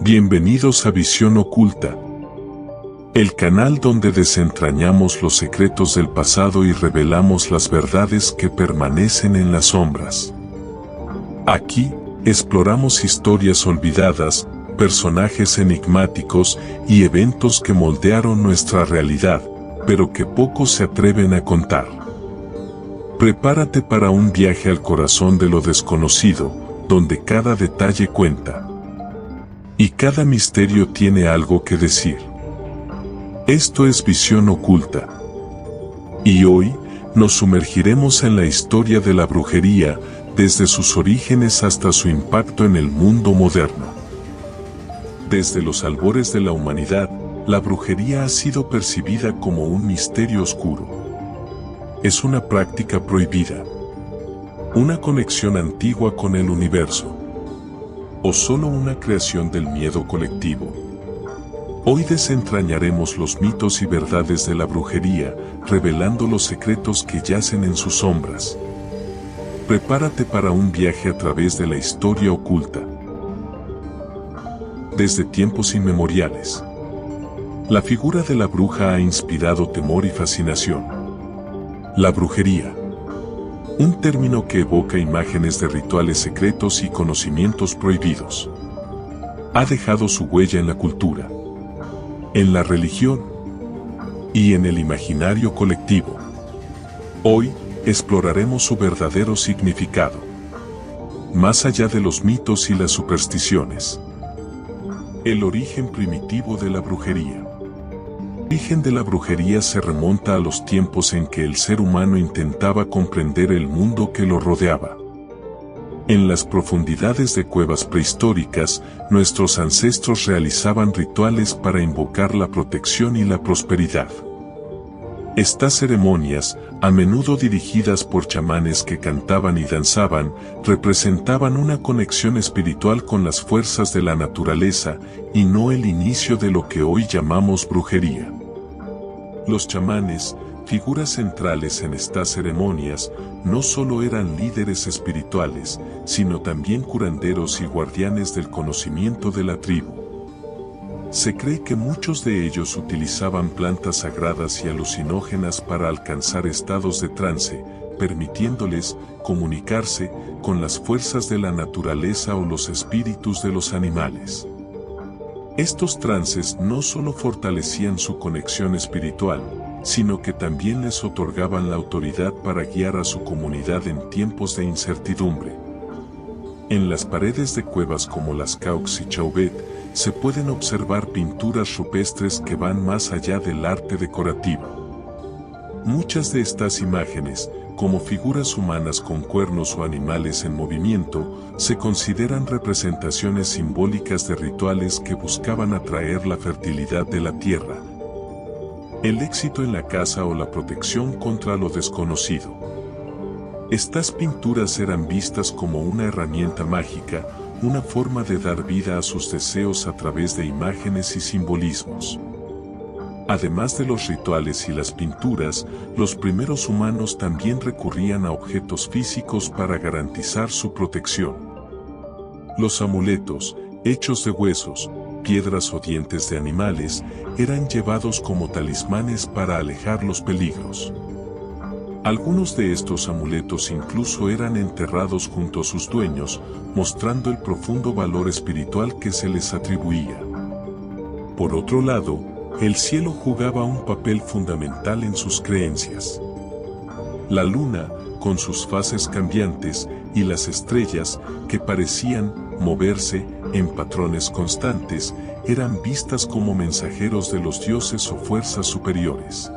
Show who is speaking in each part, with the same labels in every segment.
Speaker 1: Bienvenidos a Visión Oculta, el canal donde desentrañamos los secretos del pasado y revelamos las verdades que permanecen en las sombras. Aquí, exploramos historias olvidadas, personajes enigmáticos y eventos que moldearon nuestra realidad, pero que pocos se atreven a contar. Prepárate para un viaje al corazón de lo desconocido, donde cada detalle cuenta. Y cada misterio tiene algo que decir. Esto es Visión Oculta. Y hoy, nos sumergiremos en la historia de la brujería, desde sus orígenes hasta su impacto en el mundo moderno. Desde los albores de la humanidad, la brujería ha sido percibida como un misterio oscuro. Es una práctica prohibida. Una conexión antigua con el universo. ¿O solo una creación del miedo colectivo? Hoy desentrañaremos los mitos y verdades de la brujería, revelando los secretos que yacen en sus sombras. Prepárate para un viaje a través de la historia oculta. Desde tiempos inmemoriales, la figura de la bruja ha inspirado temor y fascinación. La brujería, un término que evoca imágenes de rituales secretos y conocimientos prohibidos, ha dejado su huella en la cultura, en la religión y en el imaginario colectivo. Hoy, exploraremos su verdadero significado, más allá de los mitos y las supersticiones. El origen primitivo de la brujería. El origen de la brujería se remonta a los tiempos en que el ser humano intentaba comprender el mundo que lo rodeaba. En las profundidades de cuevas prehistóricas, nuestros ancestros realizaban rituales para invocar la protección y la prosperidad. Estas ceremonias, a menudo dirigidas por chamanes que cantaban y danzaban, representaban una conexión espiritual con las fuerzas de la naturaleza y no el inicio de lo que hoy llamamos brujería. Los chamanes, figuras centrales en estas ceremonias, no solo eran líderes espirituales, sino también curanderos y guardianes del conocimiento de la tribu. Se cree que muchos de ellos utilizaban plantas sagradas y alucinógenas para alcanzar estados de trance, permitiéndoles comunicarse con las fuerzas de la naturaleza o los espíritus de los animales. Estos trances no solo fortalecían su conexión espiritual, sino que también les otorgaban la autoridad para guiar a su comunidad en tiempos de incertidumbre. En las paredes de cuevas como las Caux y Chauvet, se pueden observar pinturas rupestres que van más allá del arte decorativo. Muchas de estas imágenes, como figuras humanas con cuernos o animales en movimiento, se consideran representaciones simbólicas de rituales que buscaban atraer la fertilidad de la tierra, el éxito en la caza o la protección contra lo desconocido. Estas pinturas eran vistas como una herramienta mágica, una forma de dar vida a sus deseos a través de imágenes y simbolismos. Además de los rituales y las pinturas, los primeros humanos también recurrían a objetos físicos para garantizar su protección. Los amuletos, hechos de huesos, piedras o dientes de animales, eran llevados como talismanes para alejar los peligros. Algunos de estos amuletos incluso eran enterrados junto a sus dueños, mostrando el profundo valor espiritual que se les atribuía. Por otro lado, el cielo jugaba un papel fundamental en sus creencias. La luna, con sus fases cambiantes, y las estrellas, que parecían moverse en patrones constantes, eran vistas como mensajeros de los dioses o fuerzas superiores.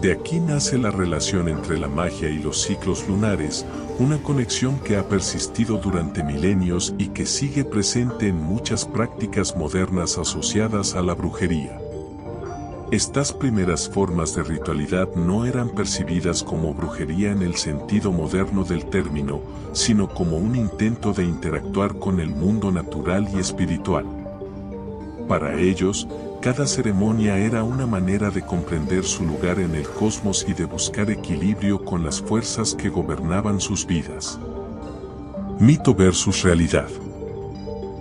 Speaker 1: De aquí nace la relación entre la magia y los ciclos lunares, una conexión que ha persistido durante milenios y que sigue presente en muchas prácticas modernas asociadas a la brujería. Estas primeras formas de ritualidad no eran percibidas como brujería en el sentido moderno del término, sino como un intento de interactuar con el mundo natural y espiritual. Para ellos, cada ceremonia era una manera de comprender su lugar en el cosmos y de buscar equilibrio con las fuerzas que gobernaban sus vidas. Mito versus realidad.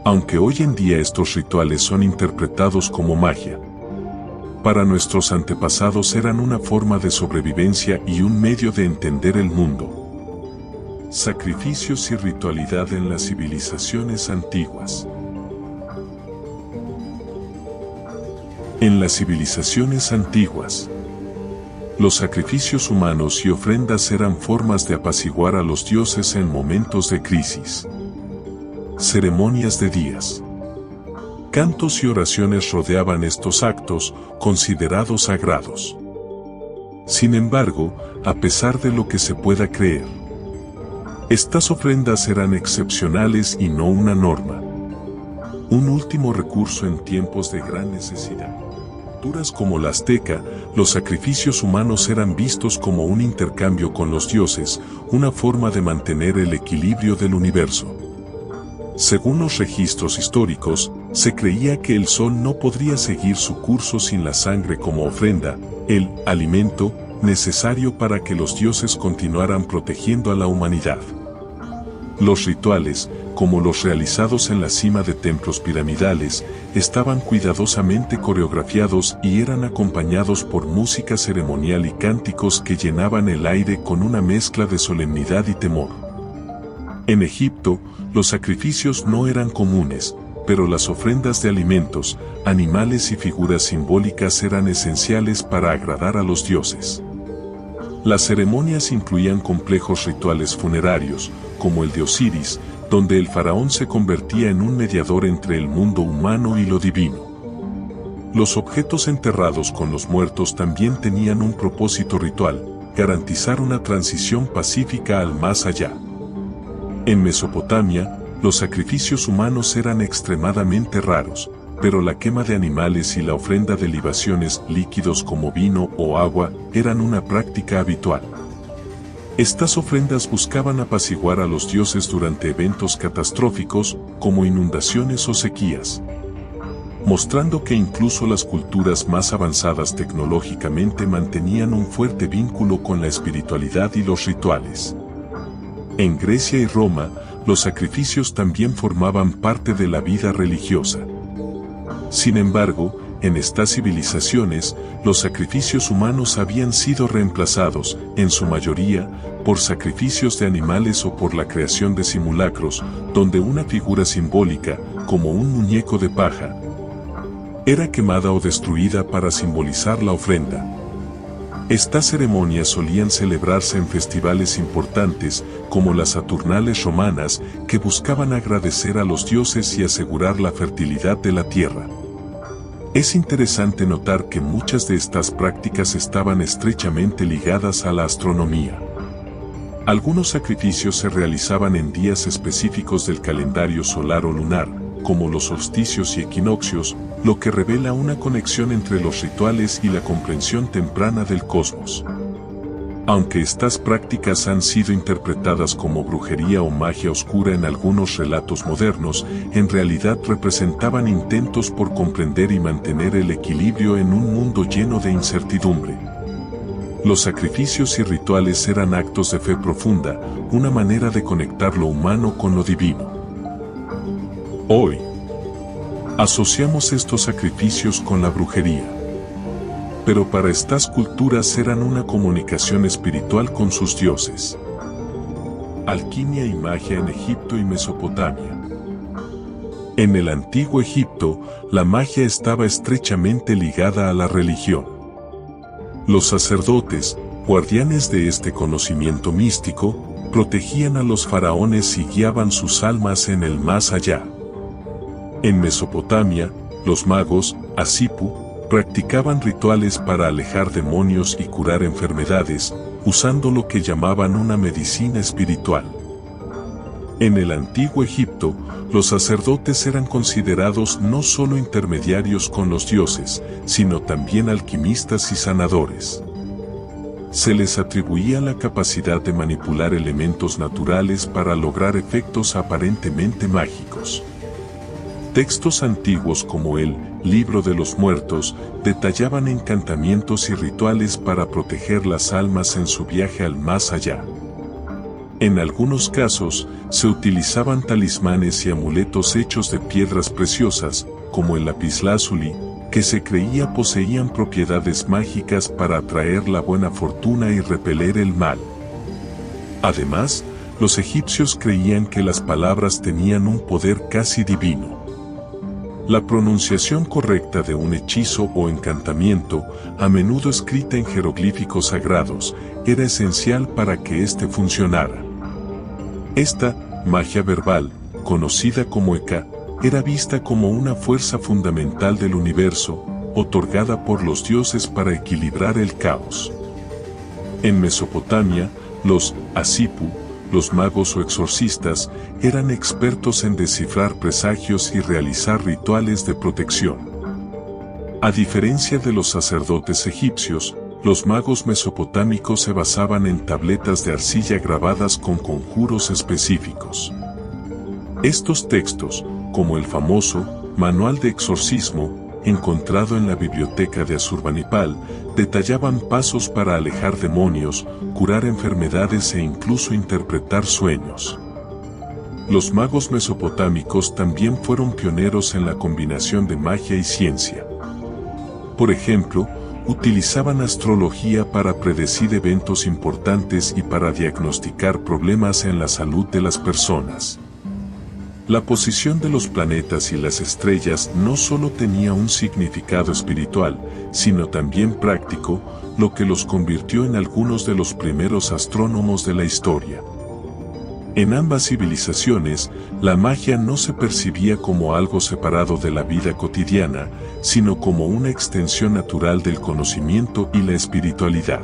Speaker 1: Aunque hoy en día estos rituales son interpretados como magia, para nuestros antepasados eran una forma de sobrevivencia y un medio de entender el mundo. Sacrificios y ritualidad en las civilizaciones antiguas. En las civilizaciones antiguas, los sacrificios humanos y ofrendas eran formas de apaciguar a los dioses en momentos de crisis. Ceremonias de días. Cantos y oraciones rodeaban estos actos, considerados sagrados. Sin embargo, a pesar de lo que se pueda creer, estas ofrendas eran excepcionales y no una norma. Un último recurso en tiempos de gran necesidad. En culturas como la azteca, los sacrificios humanos eran vistos como un intercambio con los dioses, una forma de mantener el equilibrio del universo. Según los registros históricos, se creía que el sol no podría seguir su curso sin la sangre como ofrenda, el alimento necesario para que los dioses continuaran protegiendo a la humanidad. Los rituales, como los realizados en la cima de templos piramidales, estaban cuidadosamente coreografiados y eran acompañados por música ceremonial y cánticos que llenaban el aire con una mezcla de solemnidad y temor. En Egipto, los sacrificios no eran comunes, pero las ofrendas de alimentos, animales y figuras simbólicas eran esenciales para agradar a los dioses. Las ceremonias incluían complejos rituales funerarios, como el de Osiris, donde el faraón se convertía en un mediador entre el mundo humano y lo divino. Los objetos enterrados con los muertos también tenían un propósito ritual: garantizar una transición pacífica al más allá. En Mesopotamia, los sacrificios humanos eran extremadamente raros, pero la quema de animales y la ofrenda de libaciones, líquidos como vino o agua, eran una práctica habitual. Estas ofrendas buscaban apaciguar a los dioses durante eventos catastróficos, como inundaciones o sequías, mostrando que incluso las culturas más avanzadas tecnológicamente mantenían un fuerte vínculo con la espiritualidad y los rituales. En Grecia y Roma, los sacrificios también formaban parte de la vida religiosa. Sin embargo, en estas civilizaciones, los sacrificios humanos habían sido reemplazados, en su mayoría, por sacrificios de animales o por la creación de simulacros, donde una figura simbólica, como un muñeco de paja, era quemada o destruida para simbolizar la ofrenda. Estas ceremonias solían celebrarse en festivales importantes, como las Saturnales romanas, que buscaban agradecer a los dioses y asegurar la fertilidad de la tierra. Es interesante notar que muchas de estas prácticas estaban estrechamente ligadas a la astronomía. Algunos sacrificios se realizaban en días específicos del calendario solar o lunar, como los solsticios y equinoccios, lo que revela una conexión entre los rituales y la comprensión temprana del cosmos. Aunque estas prácticas han sido interpretadas como brujería o magia oscura en algunos relatos modernos, en realidad representaban intentos por comprender y mantener el equilibrio en un mundo lleno de incertidumbre. Los sacrificios y rituales eran actos de fe profunda, una manera de conectar lo humano con lo divino. Hoy, asociamos estos sacrificios con la brujería. Pero para estas culturas eran una comunicación espiritual con sus dioses. Alquimia y magia en Egipto y Mesopotamia. En el antiguo Egipto, la magia estaba estrechamente ligada a la religión. Los sacerdotes, guardianes de este conocimiento místico, protegían a los faraones y guiaban sus almas en el más allá. En Mesopotamia, los magos, Asipu, practicaban rituales para alejar demonios y curar enfermedades, usando lo que llamaban una medicina espiritual. En el antiguo Egipto, los sacerdotes eran considerados no solo intermediarios con los dioses, sino también alquimistas y sanadores. Se les atribuía la capacidad de manipular elementos naturales para lograr efectos aparentemente mágicos. Textos antiguos como el Libro de los Muertos detallaban encantamientos y rituales para proteger las almas en su viaje al más allá. En algunos casos, se utilizaban talismanes y amuletos hechos de piedras preciosas, como el lapislázuli, que se creía poseían propiedades mágicas para atraer la buena fortuna y repeler el mal. Además, los egipcios creían que las palabras tenían un poder casi divino. La pronunciación correcta de un hechizo o encantamiento, a menudo escrita en jeroglíficos sagrados, era esencial para que éste funcionara. Esta magia verbal, conocida como Eka, era vista como una fuerza fundamental del universo, otorgada por los dioses para equilibrar el caos. En Mesopotamia, los asipu, los magos o exorcistas, eran expertos en descifrar presagios y realizar rituales de protección. A diferencia de los sacerdotes egipcios, los magos mesopotámicos se basaban en tabletas de arcilla grabadas con conjuros específicos. Estos textos, como el famoso Manual de Exorcismo, encontrado en la biblioteca de Asurbanipal, detallaban pasos para alejar demonios, curar enfermedades e incluso interpretar sueños. Los magos mesopotámicos también fueron pioneros en la combinación de magia y ciencia. Por ejemplo, utilizaban astrología para predecir eventos importantes y para diagnosticar problemas en la salud de las personas. La posición de los planetas y las estrellas no solo tenía un significado espiritual, sino también práctico, lo que los convirtió en algunos de los primeros astrónomos de la historia. En ambas civilizaciones, la magia no se percibía como algo separado de la vida cotidiana, sino como una extensión natural del conocimiento y la espiritualidad.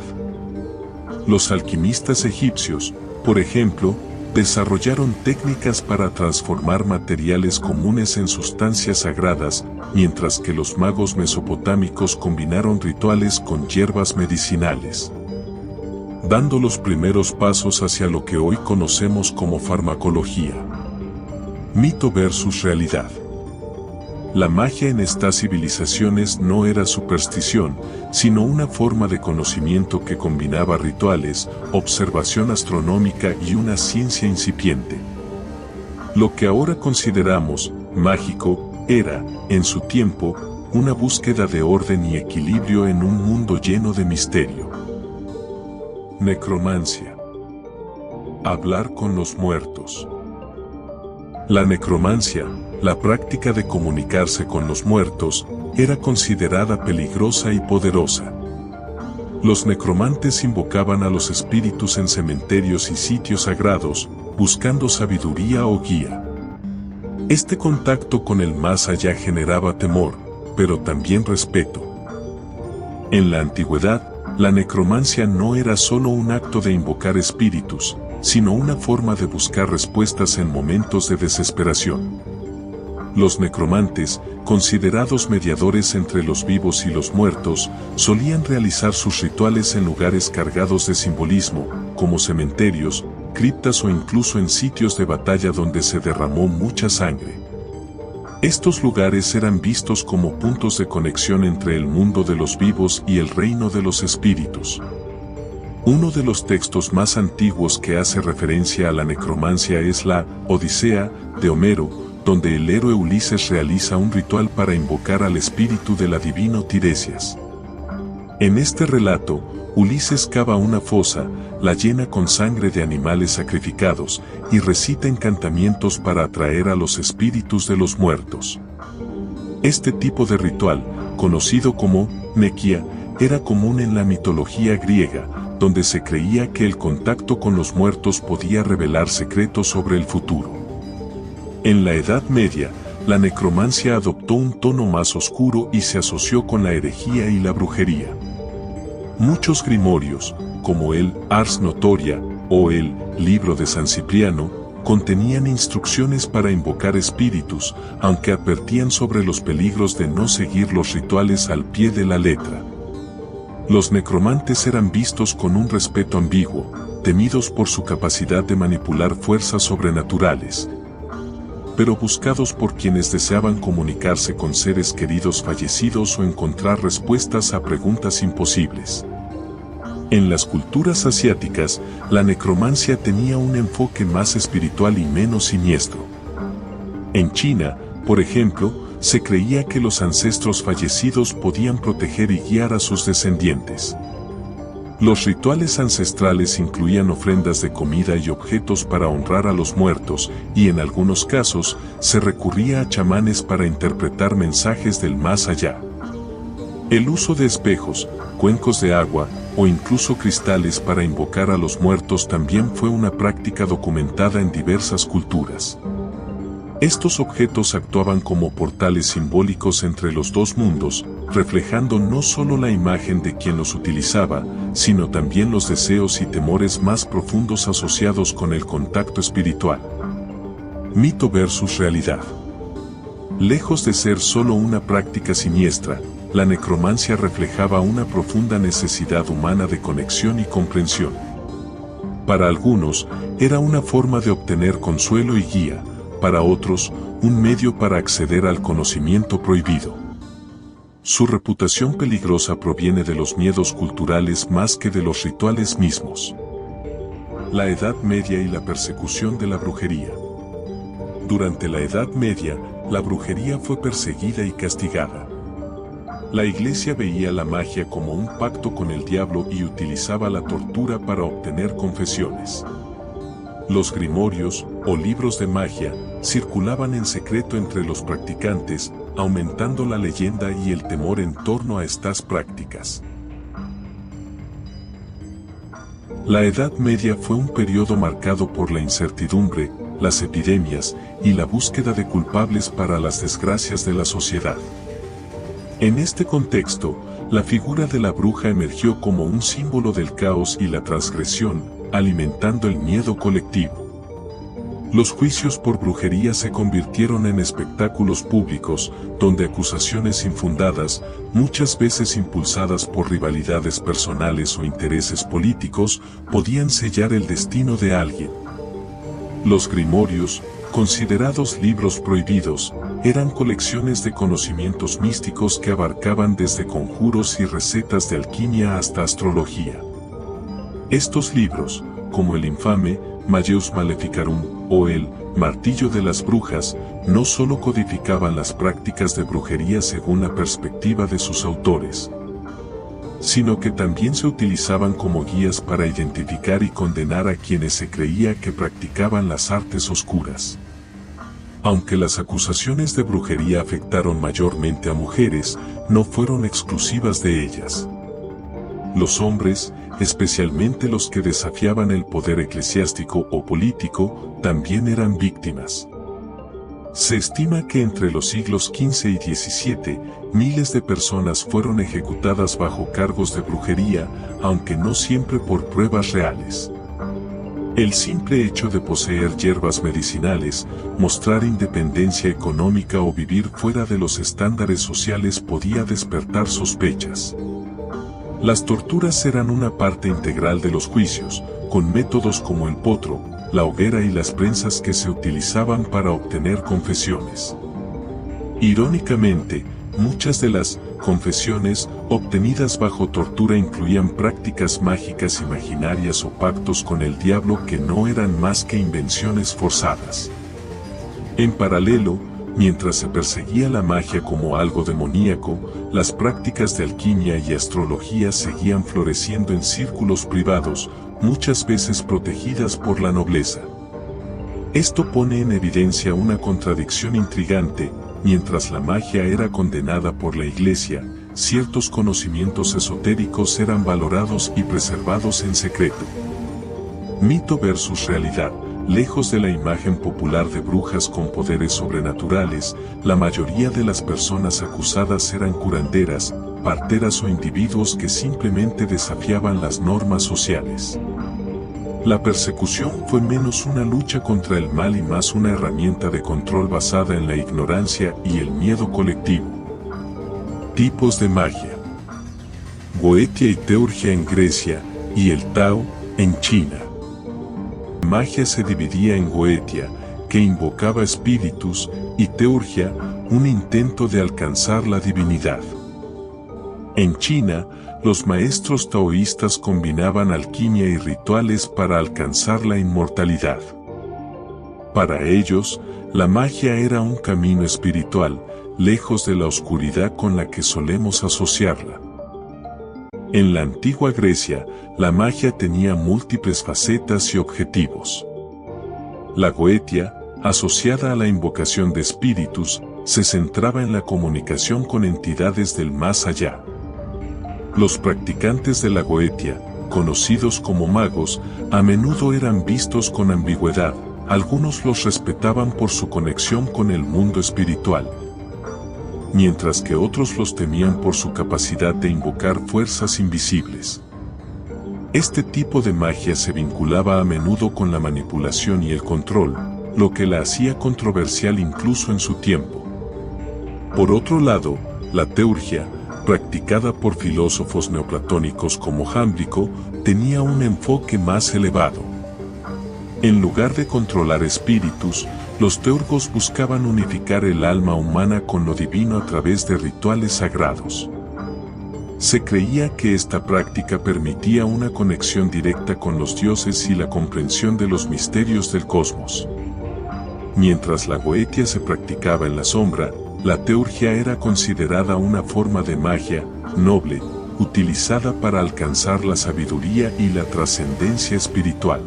Speaker 1: Los alquimistas egipcios, por ejemplo, desarrollaron técnicas para transformar materiales comunes en sustancias sagradas, mientras que los magos mesopotámicos combinaron rituales con hierbas medicinales, dando los primeros pasos hacia lo que hoy conocemos como farmacología. Mito versus realidad. La magia en estas civilizaciones no era superstición, sino una forma de conocimiento que combinaba rituales, observación astronómica y una ciencia incipiente. Lo que ahora consideramos mágico era, en su tiempo, una búsqueda de orden y equilibrio en un mundo lleno de misterio. Necromancia. Hablar con los muertos. La necromancia, la práctica de comunicarse con los muertos, era considerada peligrosa y poderosa. Los necromantes invocaban a los espíritus en cementerios y sitios sagrados, buscando sabiduría o guía. Este contacto con el más allá generaba temor, pero también respeto. En la antigüedad, la necromancia no era solo un acto de invocar espíritus, sino una forma de buscar respuestas en momentos de desesperación. Los necromantes, considerados mediadores entre los vivos y los muertos, solían realizar sus rituales en lugares cargados de simbolismo, como cementerios, criptas o incluso en sitios de batalla donde se derramó mucha sangre. Estos lugares eran vistos como puntos de conexión entre el mundo de los vivos y el reino de los espíritus. Uno de los textos más antiguos que hace referencia a la necromancia es la Odisea de Homero, donde el héroe Ulises realiza un ritual para invocar al espíritu del adivino Tiresias. En este relato, Ulises cava una fosa, la llena con sangre de animales sacrificados, y recita encantamientos para atraer a los espíritus de los muertos. Este tipo de ritual, conocido como nequia, era común en la mitología griega, donde se creía que el contacto con los muertos podía revelar secretos sobre el futuro. En la Edad Media, la necromancia adoptó un tono más oscuro y se asoció con la herejía y la brujería. Muchos grimorios, como el Ars Notoria o el Libro de San Cipriano, contenían instrucciones para invocar espíritus, aunque advertían sobre los peligros de no seguir los rituales al pie de la letra. Los necromantes eran vistos con un respeto ambiguo, temidos por su capacidad de manipular fuerzas sobrenaturales, pero buscados por quienes deseaban comunicarse con seres queridos fallecidos o encontrar respuestas a preguntas imposibles. En las culturas asiáticas, la necromancia tenía un enfoque más espiritual y menos siniestro. En China, por ejemplo, se creía que los ancestros fallecidos podían proteger y guiar a sus descendientes. Los rituales ancestrales incluían ofrendas de comida y objetos para honrar a los muertos, y en algunos casos, se recurría a chamanes para interpretar mensajes del más allá. El uso de espejos, cuencos de agua, o incluso cristales para invocar a los muertos también fue una práctica documentada en diversas culturas. Estos objetos actuaban como portales simbólicos entre los dos mundos, reflejando no solo la imagen de quien los utilizaba, sino también los deseos y temores más profundos asociados con el contacto espiritual. Mito versus realidad. Lejos de ser solo una práctica siniestra, la necromancia reflejaba una profunda necesidad humana de conexión y comprensión. Para algunos, era una forma de obtener consuelo y guía, para otros, un medio para acceder al conocimiento prohibido. Su reputación peligrosa proviene de los miedos culturales más que de los rituales mismos. La Edad Media y la persecución de la brujería. Durante la Edad Media, la brujería fue perseguida y castigada. La Iglesia veía la magia como un pacto con el diablo y utilizaba la tortura para obtener confesiones. Los grimorios, o libros de magia, circulaban en secreto entre los practicantes, aumentando la leyenda y el temor en torno a estas prácticas. La Edad Media fue un periodo marcado por la incertidumbre, las epidemias y la búsqueda de culpables para las desgracias de la sociedad. En este contexto, la figura de la bruja emergió como un símbolo del caos y la transgresión, alimentando el miedo colectivo. Los juicios por brujería se convirtieron en espectáculos públicos, donde acusaciones infundadas, muchas veces impulsadas por rivalidades personales o intereses políticos, podían sellar el destino de alguien. Los grimorios, considerados libros prohibidos, eran colecciones de conocimientos místicos que abarcaban desde conjuros y recetas de alquimia hasta astrología. Estos libros, como el infame Malleus Maleficarum o el Martillo de las Brujas, no solo codificaban las prácticas de brujería según la perspectiva de sus autores, sino que también se utilizaban como guías para identificar y condenar a quienes se creía que practicaban las artes oscuras. Aunque las acusaciones de brujería afectaron mayormente a mujeres, no fueron exclusivas de ellas. Los hombres, especialmente los que desafiaban el poder eclesiástico o político, también eran víctimas. Se estima que entre los siglos XV y XVII, miles de personas fueron ejecutadas bajo cargos de brujería, aunque no siempre por pruebas reales. El simple hecho de poseer hierbas medicinales, mostrar independencia económica o vivir fuera de los estándares sociales podía despertar sospechas. Las torturas eran una parte integral de los juicios, con métodos como el potro, la hoguera y las prensas que se utilizaban para obtener confesiones. Irónicamente, muchas de las confesiones obtenidas bajo tortura incluían prácticas mágicas imaginarias o pactos con el diablo que no eran más que invenciones forzadas. En paralelo, mientras se perseguía la magia como algo demoníaco, las prácticas de alquimia y astrología seguían floreciendo en círculos privados, muchas veces protegidas por la nobleza. Esto pone en evidencia una contradicción intrigante. Mientras la magia era condenada por la Iglesia, ciertos conocimientos esotéricos eran valorados y preservados en secreto. Mito versus realidad. Lejos de la imagen popular de brujas con poderes sobrenaturales, la mayoría de las personas acusadas eran curanderas, parteras o individuos que simplemente desafiaban las normas sociales. La persecución fue menos una lucha contra el mal y más una herramienta de control basada en la ignorancia y el miedo colectivo. Tipos de magia. Goetia y teurgia en Grecia, y el Tao, en China. La magia se dividía en Goetia, que invocaba espíritus, y teurgia, un intento de alcanzar la divinidad. En China, los maestros taoístas combinaban alquimia y rituales para alcanzar la inmortalidad. Para ellos, la magia era un camino espiritual, lejos de la oscuridad con la que solemos asociarla. En la antigua Grecia, la magia tenía múltiples facetas y objetivos. La goetia, asociada a la invocación de espíritus, se centraba en la comunicación con entidades del más allá. Los practicantes de la goetia, conocidos como magos, a menudo eran vistos con ambigüedad. Algunos los respetaban por su conexión con el mundo espiritual, mientras que otros los temían por su capacidad de invocar fuerzas invisibles. Este tipo de magia se vinculaba a menudo con la manipulación y el control, lo que la hacía controversial incluso en su tiempo. Por otro lado, la teurgia, practicada por filósofos neoplatónicos como Jámblico, tenía un enfoque más elevado. En lugar de controlar espíritus, los teurgos buscaban unificar el alma humana con lo divino a través de rituales sagrados. Se creía que esta práctica permitía una conexión directa con los dioses y la comprensión de los misterios del cosmos. Mientras la goetia se practicaba en la sombra, la teurgia era considerada una forma de magia noble, utilizada para alcanzar la sabiduría y la trascendencia espiritual.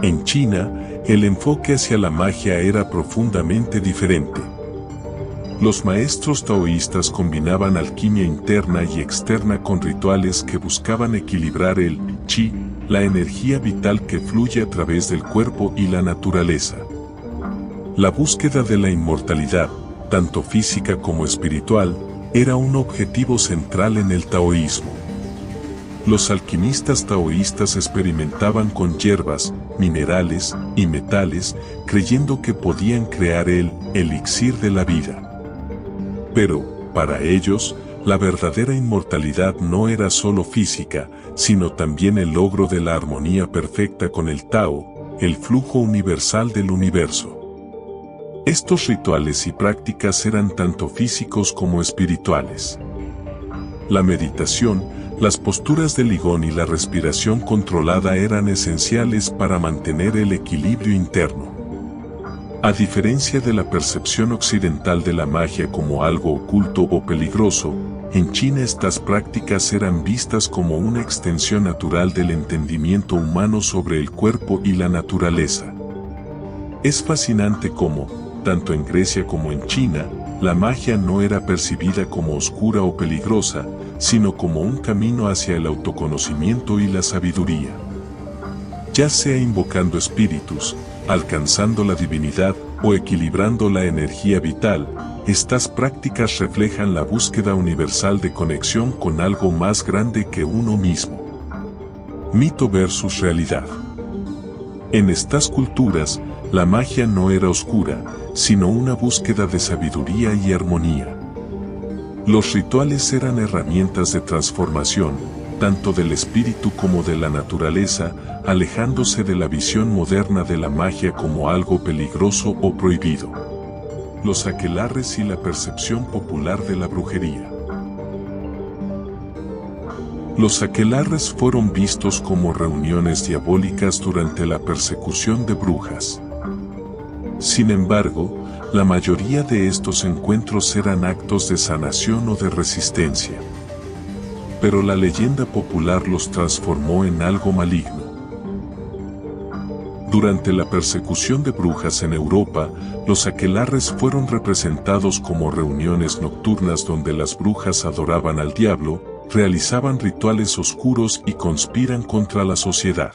Speaker 1: En China, el enfoque hacia la magia era profundamente diferente. Los maestros taoístas combinaban alquimia interna y externa con rituales que buscaban equilibrar el chi, la energía vital que fluye a través del cuerpo y la naturaleza. La búsqueda de la inmortalidad, tanto física como espiritual, era un objetivo central en el taoísmo. Los alquimistas taoístas experimentaban con hierbas, minerales y metales, creyendo que podían crear el elixir de la vida. Pero, para ellos, la verdadera inmortalidad no era solo física, sino también el logro de la armonía perfecta con el Tao, el flujo universal del universo. Estos rituales y prácticas eran tanto físicos como espirituales. La meditación, las posturas de Ligón y la respiración controlada eran esenciales para mantener el equilibrio interno. A diferencia de la percepción occidental de la magia como algo oculto o peligroso, en China estas prácticas eran vistas como una extensión natural del entendimiento humano sobre el cuerpo y la naturaleza. Es fascinante cómo, tanto en Grecia como en China, la magia no era percibida como oscura o peligrosa, sino como un camino hacia el autoconocimiento y la sabiduría. Ya sea invocando espíritus, alcanzando la divinidad o equilibrando la energía vital, estas prácticas reflejan la búsqueda universal de conexión con algo más grande que uno mismo. Mito versus realidad. En estas culturas, la magia no era oscura, sino una búsqueda de sabiduría y armonía. Los rituales eran herramientas de transformación, tanto del espíritu como de la naturaleza, alejándose de la visión moderna de la magia como algo peligroso o prohibido. Los aquelarres y la percepción popular de la brujería. Los aquelarres fueron vistos como reuniones diabólicas durante la persecución de brujas. Sin embargo, la mayoría de estos encuentros eran actos de sanación o de resistencia. Pero la leyenda popular los transformó en algo maligno. Durante la persecución de brujas en Europa, los aquelarres fueron representados como reuniones nocturnas donde las brujas adoraban al diablo, realizaban rituales oscuros y conspiran contra la sociedad.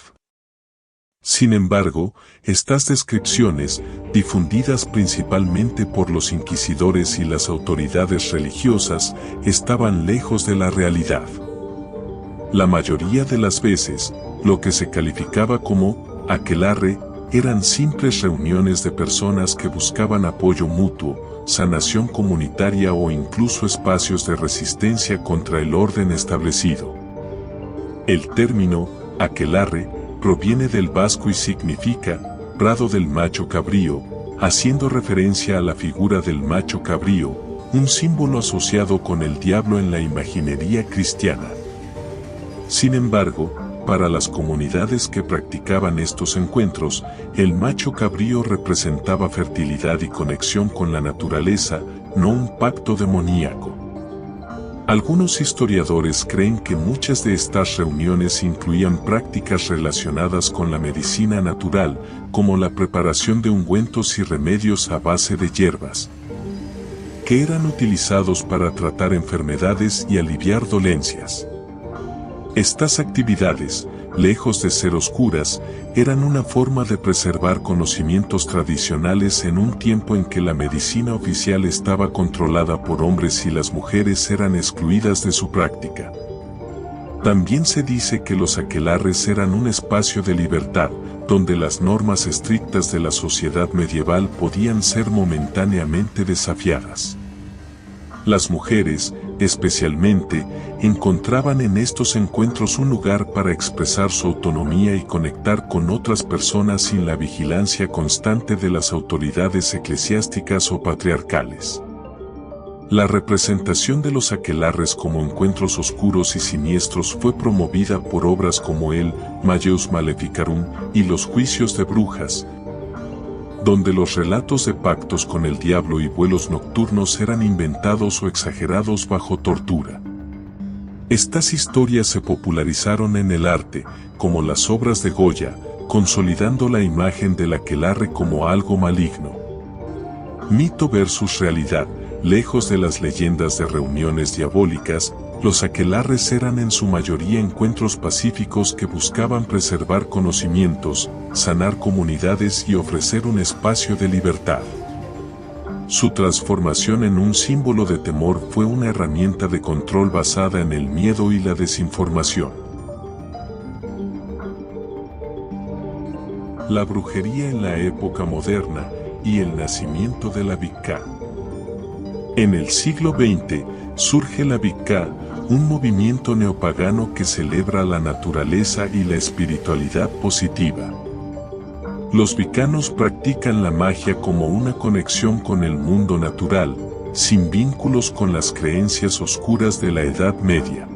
Speaker 1: Sin embargo, estas descripciones, difundidas principalmente por los inquisidores y las autoridades religiosas, estaban lejos de la realidad. La mayoría de las veces, lo que se calificaba como aquelarre eran simples reuniones de personas que buscaban apoyo mutuo, sanación comunitaria o incluso espacios de resistencia contra el orden establecido. El término aquelarre proviene del vasco y significa prado del macho cabrío, haciendo referencia a la figura del macho cabrío, un símbolo asociado con el diablo en la imaginería cristiana. Sin embargo, para las comunidades que practicaban estos encuentros, el macho cabrío representaba fertilidad y conexión con la naturaleza, no un pacto demoníaco. Algunos historiadores creen que muchas de estas reuniones incluían prácticas relacionadas con la medicina natural, como la preparación de ungüentos y remedios a base de hierbas, que eran utilizados para tratar enfermedades y aliviar dolencias. Estas actividades, lejos de ser oscuras, eran una forma de preservar conocimientos tradicionales en un tiempo en que la medicina oficial estaba controlada por hombres y las mujeres eran excluidas de su práctica. También se dice que los aquelarres eran un espacio de libertad, donde las normas estrictas de la sociedad medieval podían ser momentáneamente desafiadas. Las mujeres, especialmente, encontraban en estos encuentros un lugar para expresar su autonomía y conectar con otras personas sin la vigilancia constante de las autoridades eclesiásticas o patriarcales. La representación de los aquelarres como encuentros oscuros y siniestros fue promovida por obras como el Malleus Maleficarum y los juicios de brujas, donde los relatos de pactos con el diablo y vuelos nocturnos eran inventados o exagerados bajo tortura. Estas historias se popularizaron en el arte, como las obras de Goya, consolidando la imagen del aquelarre como algo maligno. Mito versus realidad. Lejos de las leyendas de reuniones diabólicas, los aquelarres eran en su mayoría encuentros pacíficos que buscaban preservar conocimientos, sanar comunidades y ofrecer un espacio de libertad. Su transformación en un símbolo de temor fue una herramienta de control basada en el miedo y la desinformación. La brujería en la época moderna y el nacimiento de la Wicca. En el siglo XX, surge la Wicca, un movimiento neopagano que celebra la naturaleza y la espiritualidad positiva. Los wiccanos practican la magia como una conexión con el mundo natural, sin vínculos con las creencias oscuras de la Edad Media.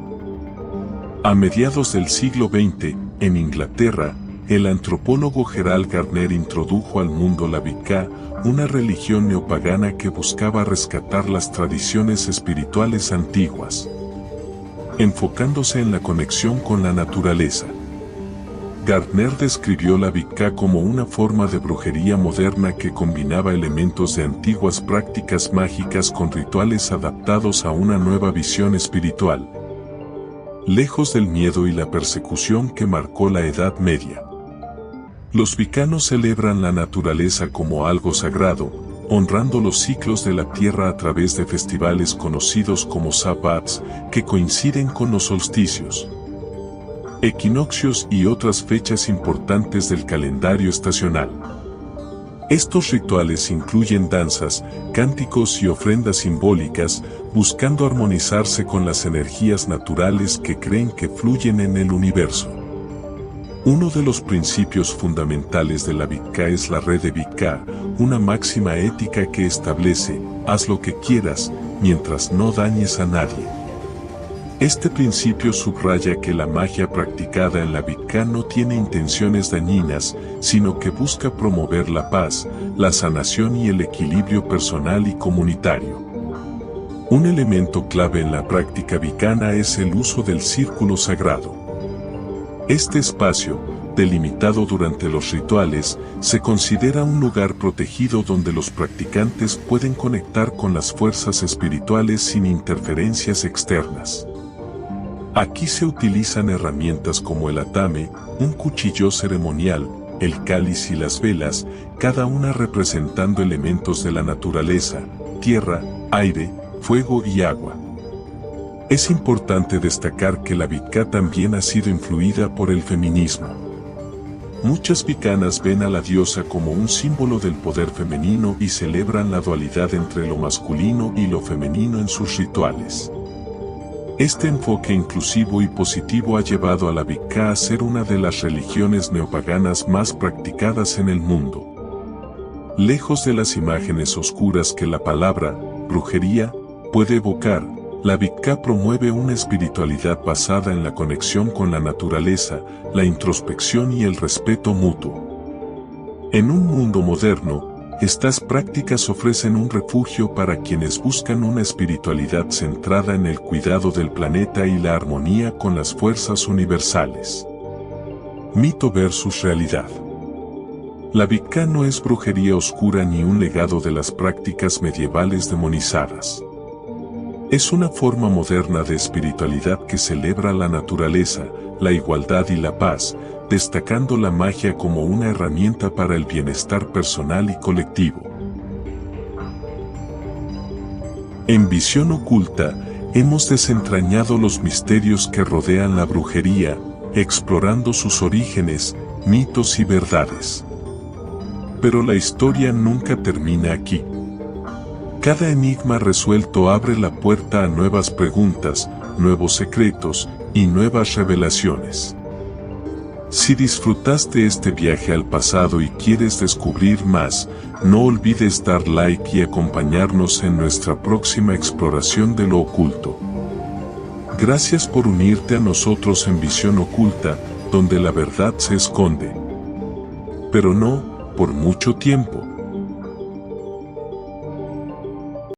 Speaker 1: A mediados del siglo XX, en Inglaterra, el antropólogo Gerald Gardner introdujo al mundo la Wicca, una religión neopagana que buscaba rescatar las tradiciones espirituales antiguas, enfocándose en la conexión con la naturaleza. Gardner describió la Wicca como una forma de brujería moderna que combinaba elementos de antiguas prácticas mágicas con rituales adaptados a una nueva visión espiritual, lejos del miedo y la persecución que marcó la Edad Media. Los wiccanos celebran la naturaleza como algo sagrado, honrando los ciclos de la tierra a través de festivales conocidos como sabbats, que coinciden con los solsticios, equinoccios y otras fechas importantes del calendario estacional. Estos rituales incluyen danzas, cánticos y ofrendas simbólicas, buscando armonizarse con las energías naturales que creen que fluyen en el universo. Uno de los principios fundamentales de la Wicca es la red de Wicca, una máxima ética que establece, haz lo que quieras, mientras no dañes a nadie. Este principio subraya que la magia practicada en la Wicca no tiene intenciones dañinas, sino que busca promover la paz, la sanación y el equilibrio personal y comunitario. Un elemento clave en la práctica wiccana es el uso del círculo sagrado. Este espacio, delimitado durante los rituales, se considera un lugar protegido donde los practicantes pueden conectar con las fuerzas espirituales sin interferencias externas. Aquí se utilizan herramientas como el atame, un cuchillo ceremonial, el cáliz y las velas, cada una representando elementos de la naturaleza, tierra, aire, fuego y agua. Es importante destacar que la Wicca también ha sido influida por el feminismo. Muchas wiccanas ven a la diosa como un símbolo del poder femenino y celebran la dualidad entre lo masculino y lo femenino en sus rituales. Este enfoque inclusivo y positivo ha llevado a la Wicca a ser una de las religiones neopaganas más practicadas en el mundo. Lejos de las imágenes oscuras que la palabra brujería puede evocar, La Vika promueve una espiritualidad basada en la conexión con la naturaleza, la introspección y el respeto mutuo. En un mundo moderno, estas prácticas ofrecen un refugio para quienes buscan una espiritualidad centrada en el cuidado del planeta y la armonía con las fuerzas universales. Mito versus realidad. La Vika no es brujería oscura ni un legado de las prácticas medievales demonizadas. Es una forma moderna de espiritualidad que celebra la naturaleza, la igualdad y la paz, destacando la magia como una herramienta para el bienestar personal y colectivo. En Visión Oculta, hemos desentrañado los misterios que rodean la brujería, explorando sus orígenes, mitos y verdades. Pero la historia nunca termina aquí. Cada enigma resuelto abre la puerta a nuevas preguntas, nuevos secretos y nuevas revelaciones. Si disfrutaste este viaje al pasado y quieres descubrir más, no olvides dar like y acompañarnos en nuestra próxima exploración de lo oculto. Gracias por unirte a nosotros en Visión Oculta, donde la verdad se esconde. Pero no por mucho tiempo.